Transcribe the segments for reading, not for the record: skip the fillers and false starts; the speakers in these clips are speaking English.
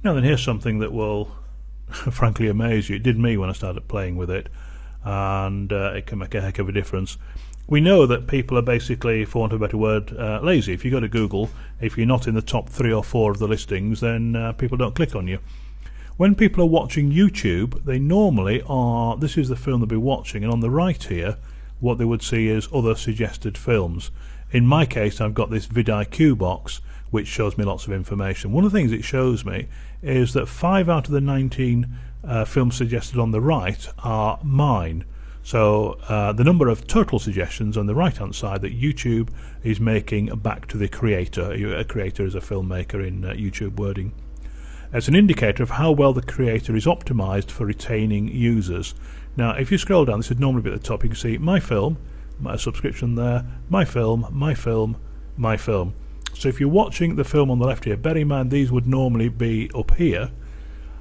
Now then, here's something that will frankly amaze you. It did me when I started playing with it, and it can make a heck of a difference. We know that people are basically, for want of a better word, lazy. If you go to Google, if you're not in the top 3 or 4 of the listings, then people don't click on you. When people are watching YouTube, they normally are, this is the film they'll be watching, and on the right here, what they would see is other suggested films. In my case, I've got this vidIQ box, which shows me lots of information. One of the things it shows me is that 5 out of the 19 films suggested on the right are mine. So the number of total suggestions on the right hand side that YouTube is making back to the creator. A creator is a filmmaker in YouTube wording. It's an indicator of how well the creator is optimized for retaining users. Now if you scroll down, this would normally be at the top, you can see my film, my subscription there, my film, my film, my film. So if you're watching the film on the left here, bear in mind these would normally be up here.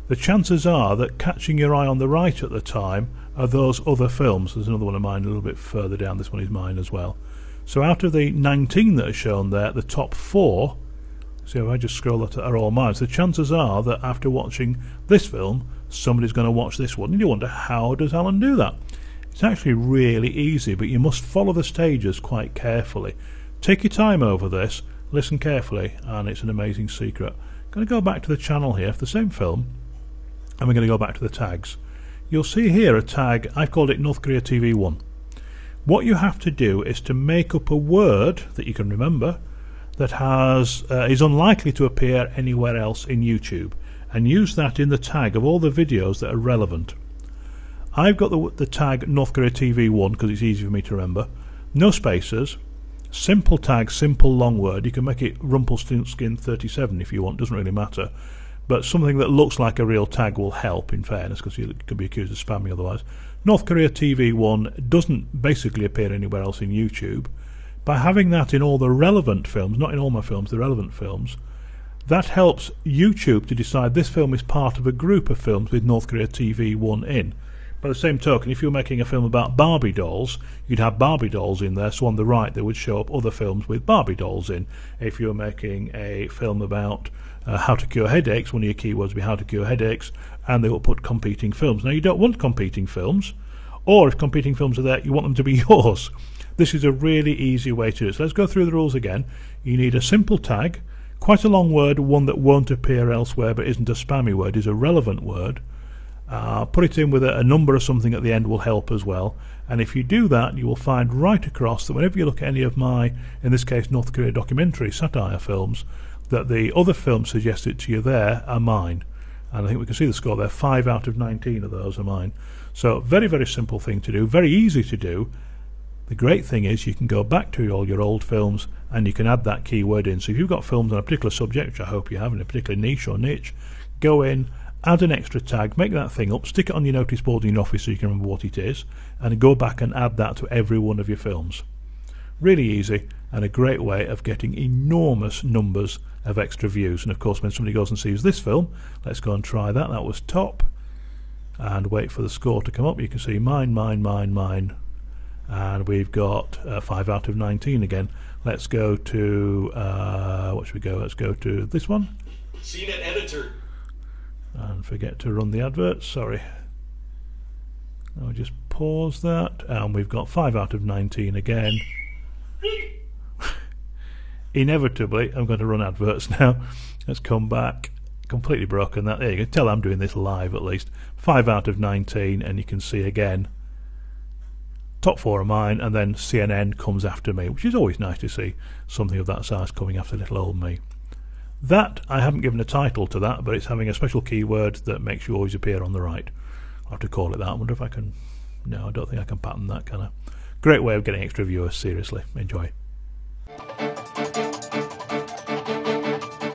The chances are that catching your eye on the right at the time are those other films. There's another one of mine a little bit further down. This one is mine as well. So out of the 19 that are shown there, the top 4, so if I just scroll that, are all mine. So the chances are that after watching this film, somebody's going to watch this one. And you wonder, how does Alan do that? It's actually really easy, but you must follow the stages quite carefully. Take your time over this, listen carefully, and it's an amazing secret. I'm going to go back to the channel here for the same film, and we're going to go back to the tags. You'll see here a tag, I've called it North Korea TV 1. What you have to do is to make up a word that you can remember that is unlikely to appear anywhere else in YouTube, and use that in the tag of all the videos that are relevant. I've got the tag North Korea TV 1 because it's easy for me to remember. No spaces, simple tag, simple long word. You can make it Rumpelstiltskin 37 if you want, doesn't really matter. But something that looks like a real tag will help, in fairness, because you could be accused of spamming otherwise. North Korea TV 1 doesn't basically appear anywhere else in YouTube. By having that in all the relevant films, not in all my films, the relevant films, that helps YouTube to decide this film is part of a group of films with North Korea TV 1 in. By the same token, if you're making a film about Barbie dolls, you'd have Barbie dolls in there, so on the right there would show up other films with Barbie dolls in. If you're making a film about how to cure headaches, one of your keywords would be how to cure headaches, and they will put competing films. Now you don't want competing films, or if competing films are there, you want them to be yours. This is a really easy way to do it. So let's go through the rules again. You need a simple tag, quite a long word, one that won't appear elsewhere but isn't a spammy word, is a relevant word. Put it in with a number or something at the end will help as well. And if you do that, you will find right across that whenever you look at any of my, in this case, North Korea documentary satire films, that the other films suggested to you there are mine. And I think we can see the score there. 5 out of 19 of those are mine. So very, very simple thing to do, very easy to do. The great thing is you can go back to all your old films and you can add that keyword in. So if you've got films on a particular subject, which I hope you have, in a particular niche or niche, go in, add an extra tag, make that thing up, stick it on your notice board in your office so you can remember what it is, and go back and add that to every one of your films. Really easy and a great way of getting enormous numbers of extra views. And of course when somebody goes and sees this film, let's go and try that. That was top. And wait for the score to come up. You can see mine, mine, mine, mine. And we've got 5 out of 19 again. Let's go to, what should we go? Let's go to this one. CNET editor. And forget to run the adverts, sorry. I'll just pause that. And we've got 5 out of 19 again. Inevitably, I'm going to run adverts now. Let's come back. Completely broken that. There you can tell I'm doing this live at least. 5 out of 19, and you can see again. Top 4 are mine, and then CNN comes after me, which is always nice to see something of that size coming after little old me. That, I haven't given a title to that, but it's having a special keyword that makes you always appear on the right. I'll have to call it that. I wonder if I can... No, I don't think I can pattern that, can I? Great way of getting extra viewers, seriously. Enjoy.